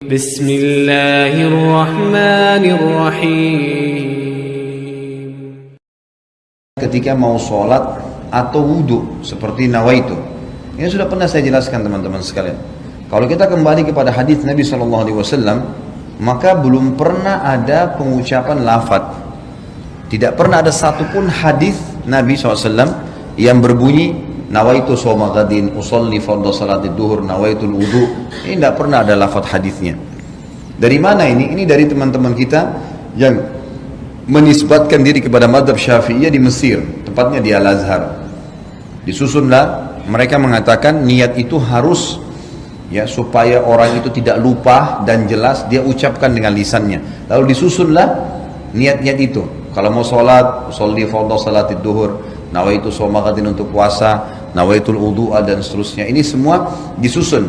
Bismillahirrahmanirrahim. Ketika mau sholat atau wudhu seperti nawaitu, ini sudah pernah saya jelaskan teman-teman sekalian. Kalau kita kembali kepada hadis Nabi SAW, maka belum pernah ada pengucapan lafaz. Tidak pernah ada satupun hadis Nabi SAW yang berbunyi nawaitu shoma ghadin, usolli fardhu salatid duhur, nawaitul wudu. Ini tidak pernah ada lafaz hadisnya. Dari mana ini? Ini dari teman-teman kita yang menisbatkan diri kepada madhab Syafi'iyah di Mesir, tepatnya di Al-Azhar. Disusunlah, mereka mengatakan niat itu harus ya supaya orang itu tidak lupa dan jelas dia ucapkan dengan lisannya. Lalu disusunlah niat-niat itu. Kalau mau sholat, sholli fardhu salatid duhur, nawaitu shoma ghadin untuk puasa, nawaitul wudu'a dan seterusnya. Ini semua disusun.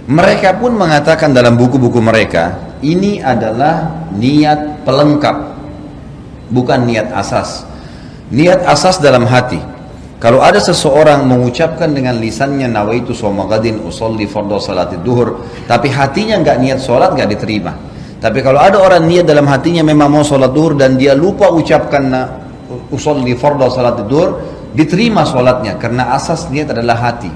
Mereka pun mengatakan dalam buku-buku mereka, ini adalah niat pelengkap, bukan niat asas. Niat asas dalam hati. Kalau ada seseorang mengucapkan dengan lisannya nawaitu shoma ghadin, usolli fardhu salatid duhur, tapi hatinya enggak niat sholat, enggak diterima. Tapi kalau ada orang niat dalam hatinya memang mau sholat duhur dan dia lupa ucapkan usolli fardhu salatid duhur, diterima sholatnya karena asas niat adalah hati.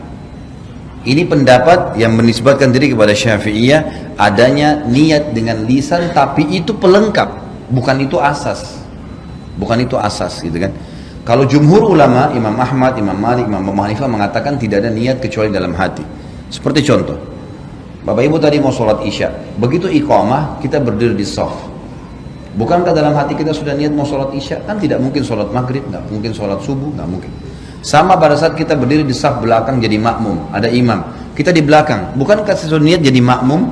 Ini pendapat yang menisbatkan diri kepada Syafi'iyah, adanya niat dengan lisan tapi itu pelengkap, bukan itu asas. Bukan itu asas gitu kan. Kalau jumhur ulama, Imam Ahmad, Imam Malik, Imam Abu Hanifah mengatakan tidak ada niat kecuali dalam hati. Seperti contoh, Bapak Ibu tadi mau sholat Isya, begitu iqamah kita berdiri di shaf. Bukankah dalam hati kita sudah niat mau sholat Isya? Kan tidak mungkin sholat maghrib, nggak mungkin sholat subuh, nggak mungkin. Sama pada saat kita berdiri di saf belakang jadi makmum, ada imam, kita di belakang, bukankah sesuatu niat jadi makmum?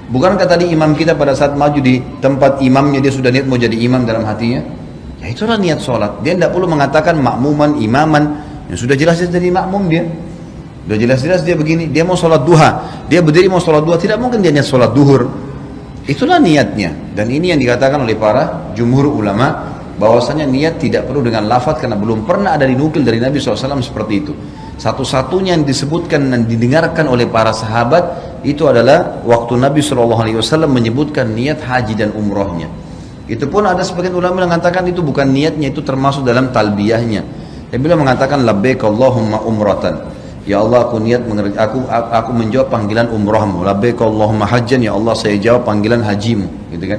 Bukankah tadi imam kita pada saat maju di tempat imamnya dia sudah niat mau jadi imam dalam hatinya? Ya itulah niat sholat. Dia tidak perlu mengatakan makmuman, imaman, yang sudah jelas-jelas jadi makmum dia. Sudah jelas-jelas dia begini, dia mau sholat duha, dia berdiri mau sholat duha, tidak mungkin dia niat sholat duhur. Itulah niatnya. Dan ini yang dikatakan oleh para jumhur ulama, bahwasanya niat tidak perlu dengan lafaz karena belum pernah ada dinukil dari Nabi SAW seperti itu. Satu-satunya yang disebutkan dan didengarkan oleh para sahabat itu adalah waktu Nabi SAW menyebutkan niat haji dan umrohnya. Itu pun ada sebagian ulama yang mengatakan itu bukan niatnya, itu termasuk dalam talbiyahnya. Dia bilang mengatakan labbaik Allahumma umratan. Ya Allah, aku niat aku menjawab panggilan umrahmu. Labbaik Allahumma hajjan, ya Allah saya jawab panggilan hajimu, gitu kan.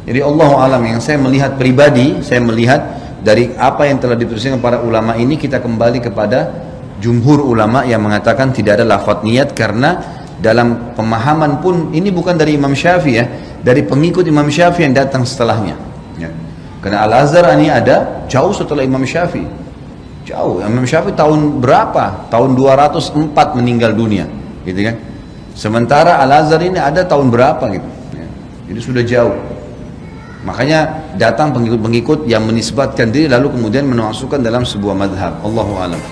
Jadi Allahu alam, yang saya melihat pribadi, saya melihat dari apa yang telah dituliskan para ulama ini, kita kembali kepada jumhur ulama yang mengatakan tidak ada lafaz niat, karena dalam pemahaman pun ini bukan dari Imam Syafi'i ya, dari pengikut Imam Syafi'i yang datang setelahnya ya. Karena Al-Azhar ini ada jauh setelah Imam Syafi'i, jauh. Imam Syafi'i tahun berapa? Tahun 204 meninggal dunia, gitu kan. Sementara Al-Azhar ini ada tahun berapa gitu ya. Jadi sudah jauh. Makanya datang pengikut-pengikut yang menisbatkan diri lalu kemudian memasukkan dalam sebuah madhab. Allahu a'lam.